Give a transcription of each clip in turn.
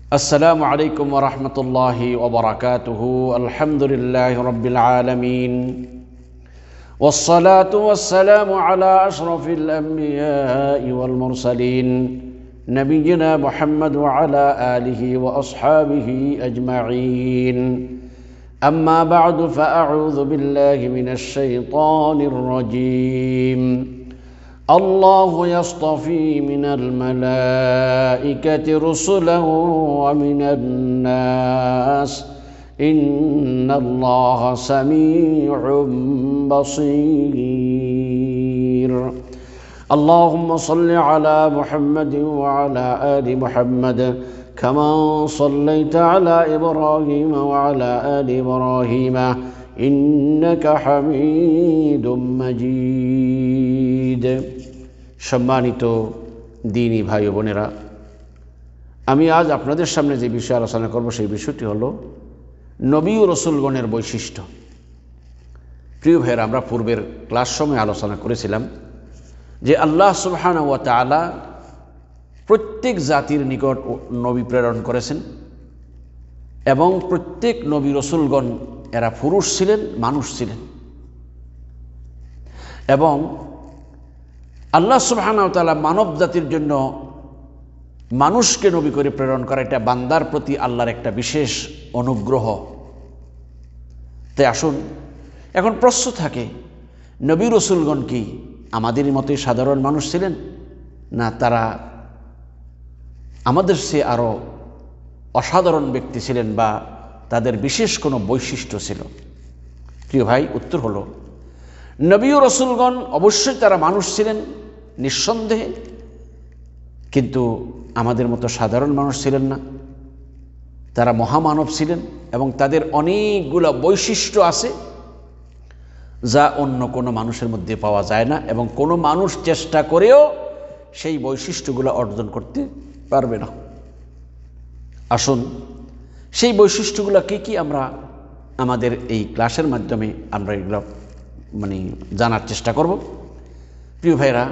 السلام عليكم ورحمة الله وبركاته. الحمد لله رب العالمين، والصلاة والسلام على أشرف الأنبياء والمرسلين نبينا محمد وعلى آله وأصحابه أجمعين. أما بعد، فأعوذ بالله من الشيطان الرجيم. الله يصطفي من الملائكة رسلا ومن الناس إن الله سميع بصير. اللهم صل على محمد وعلى آل محمد كما صليت على إبراهيم وعلى آل إبراهيم إنك حميد مجيد. সম্মানিত দ্বীনী ভাই ও বোনেরা, আমি আজ আপনাদের সামনে যে বিষয় আলোচনা করব সেই বিষয়টি হলো নবী ও রসুলগণের বৈশিষ্ট্য। প্রিয় ভাইয়েরা, আমরা পূর্বের ক্লাস সময় আলোচনা করেছিলাম যে আল্লাহ সুবহানাহু ওয়া তাআলা প্রত্যেক জাতির নিকট নবী প্রেরণ করেছেন এবং প্রত্যেক নবী রসুলগণ এরা পুরুষ ছিলেন, মানুষ ছিলেন, এবং আল্লাহ সুবহানাহু ওয়া তাআলা মানব জাতির জন্য মানুষকে নবী করে প্রেরণ করা এটা বান্দার প্রতি আল্লাহর একটা বিশেষ অনুগ্রহ। তাই আসুন, এখন প্রশ্ন থাকে, নবী রসুলগণ কি আমাদের মতোই সাধারণ মানুষ ছিলেন, না তারা আমাদের চেয়ে আরও অসাধারণ ব্যক্তি ছিলেন বা তাদের বিশেষ কোনো বৈশিষ্ট্য ছিল? প্রিয় ভাই, উত্তর হলো নবী ও রসুলগণ অবশ্যই তারা মানুষ ছিলেন নিঃসন্দেহে, কিন্তু আমাদের মতো সাধারণ মানুষ ছিলেন না। তারা মহামানব ছিলেন এবং তাদের অনেকগুলো বৈশিষ্ট্য আছে যা অন্য কোনো মানুষের মধ্যে পাওয়া যায় না, এবং কোনো মানুষ চেষ্টা করেও সেই বৈশিষ্ট্যগুলো অর্জন করতে পারবে না। আসুন, সেই বৈশিষ্ট্যগুলো কী কী আমরা আমাদের এই ক্লাসের মাধ্যমে আমরা এগুলো জানার চেষ্টা করব। প্রিয় ভাইরা,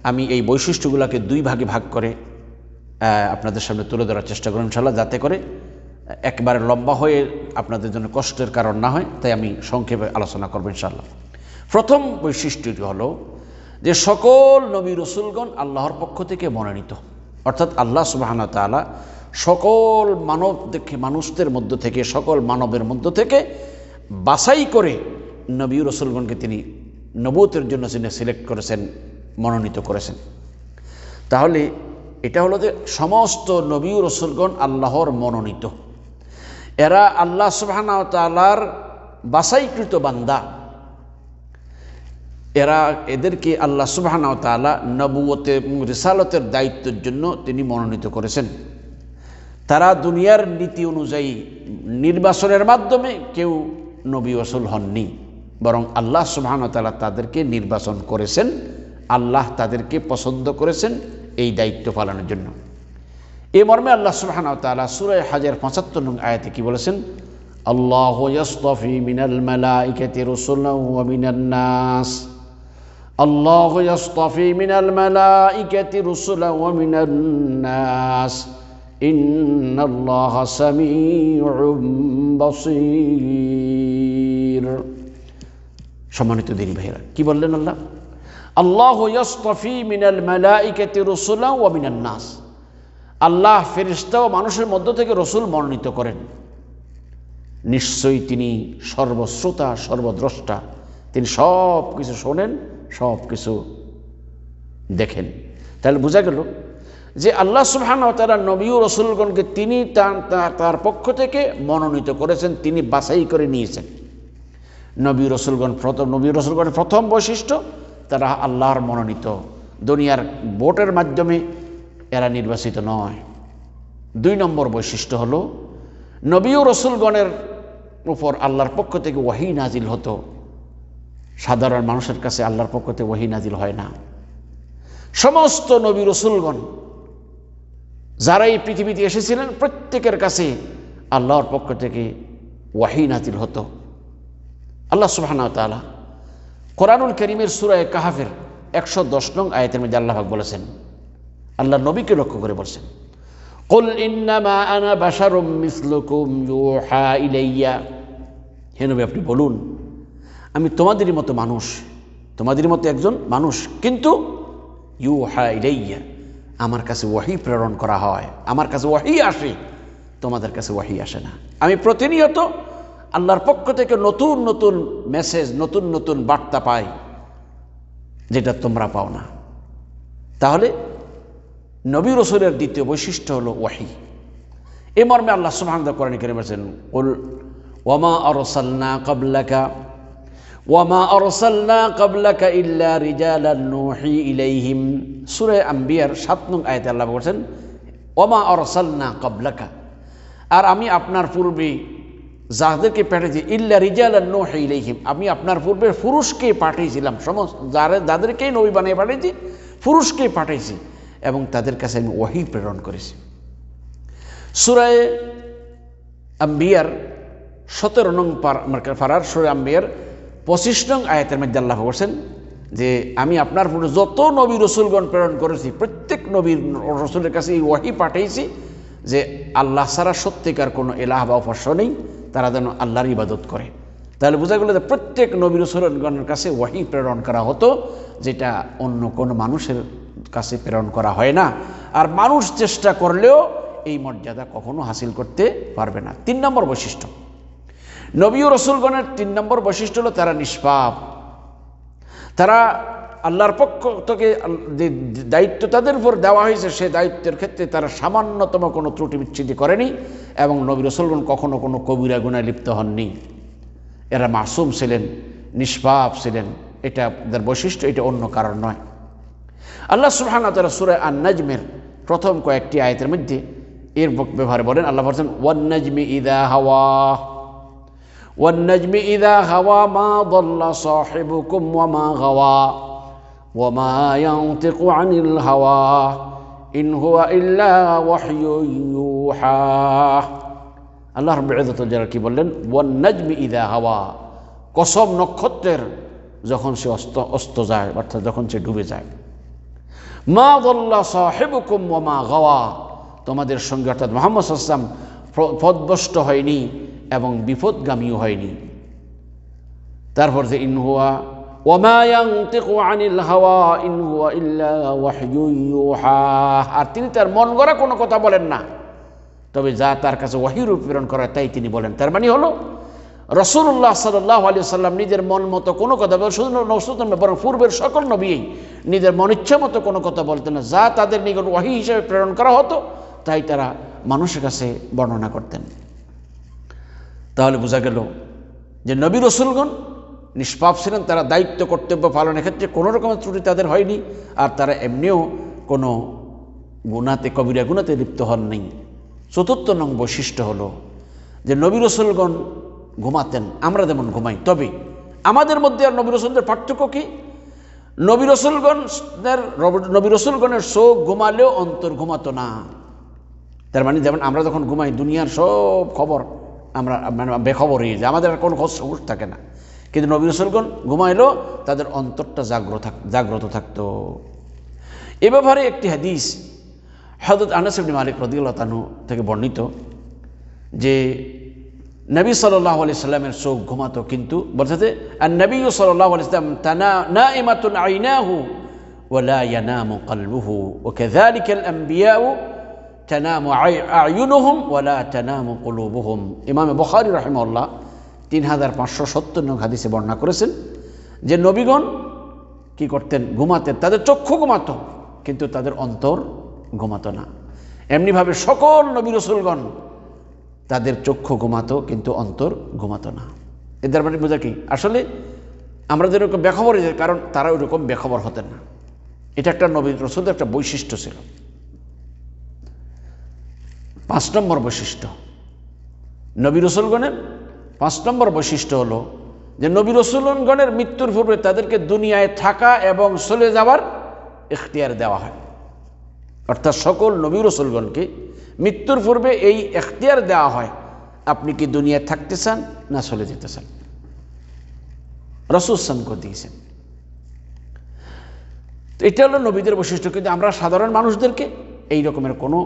আমি এই বৈশিষ্ট্যগুলোকে দুই ভাগে ভাগ করে আপনাদের সামনে তুলে ধরার চেষ্টা করব ইনশাআল্লাহ, যাতে করে একবারে লম্বা হয়ে আপনাদের জন্য কষ্টের কারণ না হয়। তাই আমি সংক্ষেপে আলোচনা করব ইনশাআল্লাহ। প্রথম বৈশিষ্ট্যটি হলো যে সকল নবী রসুলগণ আল্লাহর পক্ষ থেকে মনোনীত, অর্থাৎ আল্লাহ সুবহানাহু ওয়া তাআলা সকল মানুষদের মধ্য থেকে, সকল মানবের মধ্য থেকে বাছাই করে নবী রসুলগণকে তিনি নবুয়তের জন্য তিনি সিলেক্ট করেছেন, মনোনীত করেছেন। তাহলে এটা হলো যে সমস্ত নবী রসুলগণ আল্লাহর মনোনীত, এরা আল্লাহ সুবহানাহু ওয়া তাআলার বাছাইকৃত বান্দা। এদেরকে আল্লাহ সুবহানাহু ওয়া তাআলা নবুয়তে রিসালতের দায়িত্বের জন্য তিনি মনোনীত করেছেন। তারা দুনিয়ার নীতি অনুযায়ী নির্বাচনের মাধ্যমে কেউ নবী রাসূল হননি, বরং আল্লাহ সুবহানাহু ওয়া তাআলা তাদেরকে নির্বাচন করেছেন, আল্লাহ তাদেরকে পছন্দ করেছেন এই দায়িত্ব পালনের জন্য। এই মর্মে আল্লাহ সুবহানাহু ওয়া তাআলা সূরা হাজের ৭৫ নং আয়াতে কি বলেছেন? আল্লাহু ইয়াসতাফি মিনাল মালাইকাতি রুসুলান ওয়া মিনান নাস। আল্লাহু ইয়াসতাফি মিনাল মালাইকাতি রুসুলান ওয়া মিনান নাস ইন্নাল্লাহা সামিউম বাসীর। সম্মানিত দিনী ভাইরা, কি বললেন আল্লাহ? আল্লাহু ইয়াসতাফি মিনাল মালাইকাতি রুসুলান ওয়া মিনান নাস। আল্লাহ ফেরেশতা ও মানুষের মধ্য থেকে রসুল মনোনীত করেন। নিশ্চয়ই তিনি সর্বশ্রোতা, সর্বদ্রষ্টা, তিনি সব কিছু শোনেন, সব কিছু দেখেন। তাহলে বোঝা গেল যে আল্লাহ সুবহানাহু ওয়া তাআলা নবী ও রসুলগণকে তিনি তার পক্ষ থেকে মনোনীত করেছেন, তিনি বাছাই করে নিয়েছেন। নবী রসুলগণের প্রথম বৈশিষ্ট্য, তারা আল্লাহর মনোনীত, দুনিয়ার ভোটের মাধ্যমে এরা নির্বাচিত নয়। ২ নম্বর বৈশিষ্ট্য হলো নবী ও রসুলগণের উপর আল্লাহর পক্ষ থেকে ওয়াহী নাজিল হতো। সাধারণ মানুষের কাছে আল্লাহর পক্ষ থেকে ওয়াহী নাজিল হয় না। সমস্ত নবী রসুলগণ যারা এই পৃথিবীতে এসেছিলেন প্রত্যেকের কাছে আল্লাহর পক্ষ থেকে ওয়াহী নাজিল হতো। আল্লাহ সুবহানাহু ওয়া তাআলা কোরআনুল কারীমের সূরা কাহফের ১১০ নং আয়াতের মধ্যে আল্লাহ পাক বলেছেন, আল্লাহ নবীকে লক্ষ্য করে বলছেন, কুল ইন্নামা আনা বাশারুম মিসলুকুম ইউহা ইলাইয়া, হে নবী আপনি বলুন আমি তোমাদেরই মতো মানুষ, তোমাদেরই মতো একজন মানুষ, কিন্তু ইউহা ইলাইয়া আমার কাছে ওয়াহি প্রেরণ করা হয়, আমার কাছে ওয়াহি আসে, তোমাদের কাছে ওয়াহি আসে না। আমি প্রতিনিয়ত আল্লাহর পক্ষ থেকে নতুন নতুন মেসেজ, নতুন নতুন বার্তা পাই, যেটা তোমরা পাও না। তাহলে নবী রাসূলের দ্বিতীয় বৈশিষ্ট্য হলো ওয়াহি। এ মর্মে আল্লাহ সুবহানাহু ওয়া তাআলা কোরআনে কারিমে বলেছেন, কুল ওয়ামা আরসালনা ক্বাবলাকা ইল্লা রিজালান নূহি ইলাইহিম। সূরা আম্বিয়ার ৭ নং আয়াতে আল্লাহ বলেছেন ওয়ামা আরসালনা ক্বাবলাকা, আর আমি আপনার পূর্বে যাদেরকে পাঠিয়েছি, ইল্লা রিজালান নূহি ইলাইহিম, আমি আপনার পূর্বে পুরুষকে পাঠিয়েছিলাম, সমস্ত যাদেরকেই নবী বানিয়ে পাঠিয়েছি পুরুষকে পাঠিয়েছি, এবং তাদের কাছে আমি ওয়াহি প্রেরণ করেছি। সূরা আম্বিয়ার ১৭ নং পারার সূরা আম্বিয়ার ২৫ নং আয়াতের মধ্যে আল্লাহ বলছেন যে আমি আপনার পূর্বে যত নবী রসুলগণ প্রেরণ করেছি প্রত্যেক নবীর রসুলের কাছে এই ওয়াহি পাঠিয়েছি যে আল্লাহ ছাড়া সত্যিকার কোনো ইলাহ বা উপাস্য নেই, তারা যেন আল্লাহর ইবাদত করে। তাহলে বোঝা গেল যে প্রত্যেক নবী রসুলগণের কাছে ওয়াহি প্রেরণ করা হতো, যেটা অন্য কোনো মানুষের কাছে প্রেরণ করা হয় না। আর মানুষ চেষ্টা করলেও এই মর্যাদা কখনো হাসিল করতে পারবে না। ৩ নম্বর বৈশিষ্ট্য, নবী ও রসুলগণের ৩ নম্বর বৈশিষ্ট্য হলো তারা নিষ্পাপ। তারা আল্লাহর পক্ষ থেকে যে দায়িত্ব তাদের উপর দেওয়া হয়েছে সে দায়িত্বের ক্ষেত্রে তারা সামান্যতম কোনো ত্রুটি বিচ্ছুতি করেনি, এবং নবী রসুলগণ কখনো কোনো কবিরা গুনায় লিপ্ত হননি। এরা মাসুম ছিলেন, নিষ্পাপ ছিলেন, এটা তাদের বৈশিষ্ট্য, এটা অন্য কারণ নয়। আল্লাহ সুবহানাহু ওয়া তাআলা সূরা আন-নাজমের প্রথম কয়েকটি আয়াতের মধ্যে এর ব্যবহারে বলেন, আল্লাহ বলেন ওয়ান নাজমি ইযা হাওয়া, ওয়ান নাজমি ইযা হাওয়া মা দাল্লা সাহিবুকুম ওয়া মা গাওয়া ওয়া মা ইয়ানতিকু আনিল হাওয়া ইন হুয়া ইল্লা ওয়াহয়ুন ইউহা। আল্লাহ রাব্বুল ইজ্জতুল জালাল কি বললেন, ওয়ান নাজমি ইযা হাওয়া, কসম নক্ষত্রের যখন সে অস্ত যায়, অর্থাৎ যখন সে ডুবে যায়। মা দাল্লা সাহিবুকুম ওয়া মা গাওয়া, তোমাদের সঙ্গে অর্থাৎ মুহাম্মদ সাল্লাল্লাহু আলাইহি ওয়াসাল্লাম পথভ্রষ্ট হয়নি এবং বিপদগামীও হয়নি। তারপর যে ইন হুয়া ওয়া মা ইয়ানতিকু আনিল হাওয়া ইন হুয়া ইল্লা ওয়াহয়ুন ইউহা, আর তিনি তার মন গড়া কোনো কথা বলেন না, তবে যা তার কাছে ওয়াহির প্রেরণ করা তাই তিনি বলেন। তার মানে হলো রাসূলুল্লাহ সাল্লাল্লাহু আলাইহি ওয়াসাল্লাম নিজের মন মতো কোনো কথা বলেন, শুধু বরং পূর্বের সকল নবী নিজের মন ইচ্ছা মতো কোনো কথা বলতেন না, যা তাদের নিকট ওয়াহি হিসেবে প্রেরণ করা হতো তাই তারা মানুষের কাছে বর্ণনা করতেন। তাহলে বোঝা গেল যে নবী রসুলগণ নিষ্পাপ ছিলেন, তারা দায়িত্ব কর্তব্য পালনের ক্ষেত্রে কোনো রকমের ত্রুটি তাদের হয়নি, আর তারা এমনিও কোনো গুনাতে কবিরা গুনাতে লিপ্ত হননি। ৪র্থ নং বৈশিষ্ট্য হলো যে নবী রসুলগণ ঘুমাতেন, আমরা যেমন ঘুমাই, তবে আমাদের মধ্যে আর নবী রসুলদের পার্থক্য কি? নবী রসুলগণের চোখ ঘুমালেও অন্তর ঘুমাতো না। তার মানে যেমন আমরা যখন ঘুমাই দুনিয়ার সব খবর আমরা মানে বেখবর হয়ে যায়, আমাদের আর কোনো হুঁশ থাকে না, কিন্তু নবী রসুলগণ ঘুমাইলেও তাদের অন্তরটা জাগ্রত থাকতো। এ ব্যাপারে একটি হাদিস হযরত আনাস ইবনে মালিক রাদিয়াল্লাহু তাআলা থেকে বর্ণিত যে নবী সাল্লাল্লাহু আলাইহি সাল্লামের চোখ ঘুমাতো, কিন্তু বলতে নবী সাল্লাল্লাহু আলাইহি সাল্লাম নাইমাতুন আইনাহু ওয়া লা ইয়ানামু কলবুহু ওয়া কাযালিকাল আমবিয়াউ তানামু আ'য়ুনুহুম ওয়া লা তানামু কুলুবুহুম। ইমাম বুখারী রাহিমাহুল্লাহ ৩৫৭০ নং হাদিসে বর্ণনা করেছেন যে নবীগণ কি করতেন, ঘুমাতেন, তাদের চক্ষু ঘুমাতো কিন্তু তাদের অন্তর ঘুমাতো না। এমনিভাবে সকল নবী রসুলগণ তাদের চক্ষু ঘুমাতো কিন্তু অন্তর ঘুমাতো না। এদের মানে বোঝা কি, আসলে আমরা যেরকম বেখবর হয়ে যাই, কারণ তারা ওইরকম বেখবর হতেন না। এটা একটা নবী রসুলদের একটা বৈশিষ্ট্য ছিল। ৫ নম্বর বৈশিষ্ট্য, নবী রসুলগণের ৫ নম্বর বৈশিষ্ট্য হলো যে নবী রসুলগণের মৃত্যুর পূর্বে তাদেরকে দুনিয়ায় থাকা এবং চলে যাওয়ার ইখতিয়ার দেওয়া হয়। অর্থাৎ সকল নবী রসুলগণকে মৃত্যুর পূর্বে এই ইখতিয়ার দেওয়া হয়, আপনি কি দুনিয়ায় থাকতে চান না চলে যেতে চান। রাসূল সাল্লাল্লাহু আলাইহি ওয়াসাল্লাম দিয়েছেন। তো এটা হলো নবীদের বৈশিষ্ট্য, কিন্তু আমরা সাধারণ মানুষদেরকে এই রকমের কোনো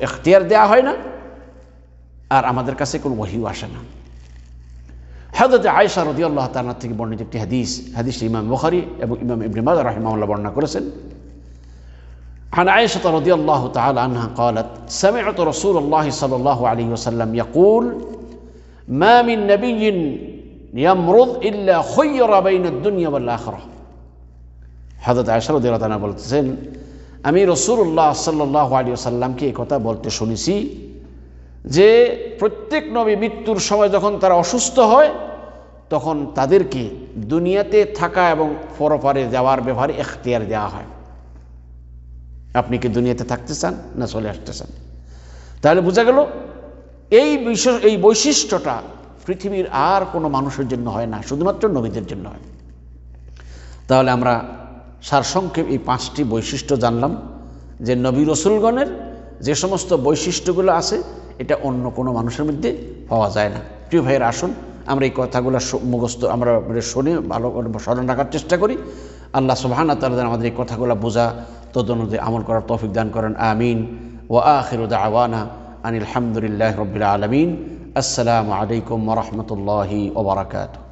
এখতিয়ার দেওয়া হয় না, আর আমাদের কাছে কোনো ওহীও আসে না। হযরত আয়েশা রাদিয়াল্লাহু তাআলা থেকে বর্ণিত একটি হাদিস ইমাম বুখারী এবং ইমাম ইবনে মাজাহ রাহিমাহুল্লাহ বর্ণনা করেছেন। عن عائشة رضي الله تعالى عنها قالت سمعت رسول الله صلى الله عليه وسلم يقول ما من نبي يمرض إلا خير بين الدنيا والآخرة। হযরত আয়েশা রাদিয়াল্লাহু তাআলা বলতেছেন, আমি রাসূলুল্লাহ সাল্লাল্লাহু আলাইহি ওয়াসাল্লামকে এই কথা বলতে শুনেছি যে প্রত্যেক নবী মৃত্যুর সময় যখন তারা অসুস্থ হয় তখন তাদেরকে দুনিয়াতে থাকা এবং পরপারে যাওয়ার ব্যাপারে এখতিয়ার দেওয়া হয়। আপনি কি দুনিয়াতে থাকতে চান না চলে আসতে চান? তাহলে বোঝা গেল এই বৈশিষ্ট্যটা পৃথিবীর আর কোনো মানুষের জন্য হয় না, শুধুমাত্র নবীদের জন্য হয়। তাহলে আমরা সারসংক্ষেপ এই 5টি বৈশিষ্ট্য জানলাম যে নবী রাসূলগণের যে সমস্ত বৈশিষ্ট্যগুলো আছে এটা অন্য কোনো মানুষের মধ্যে পাওয়া যায় না। প্রিয় ভাইয়ের, আসুন আমরা এই কথাগুলো মুখস্থ আমরা শুনে ভালো করে স্মরণ রাখার চেষ্টা করি। আল্লাহ সুবহানাহু ওয়া তাআলা আমাদের এই কথাগুলো বোঝা তদনুযায়ী আমল করার তৌফিক দান করেন। আমিন। ওয়া আখিরু দাওয়ানা আনিল হামদুলিল্লাহি রাব্বিল আলামিন। আসসালামু আলাইকুম ওয়া রাহমাতুল্লাহি ওয়া বারাকাতুহু।